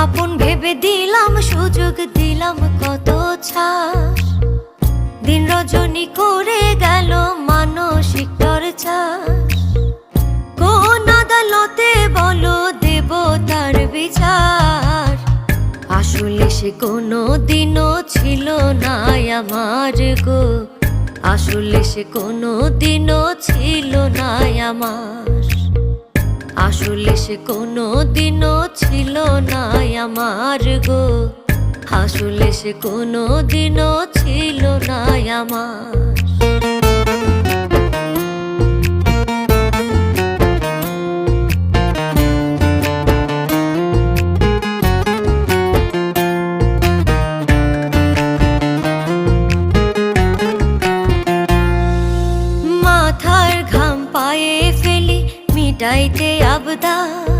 আপন ভেবে দিলাম সুযোগ দিলাম কত ছাড়, দিন রজনী করে গেল মানসিক টর্চার। কোন আদালতে বলো দেব তার বিচার, আসলে সে কোনো দিনও ছিল না আমার গো, আসলে সে কোনো দিনও ছিল না আমার, আসলে সে কোনো দিনও ছিল না আমার গো, আসলে সে কোনো দিনও ছিল না আমার। মাথার ঘাম পায়ে ফেলি মিটাইতে আবদার,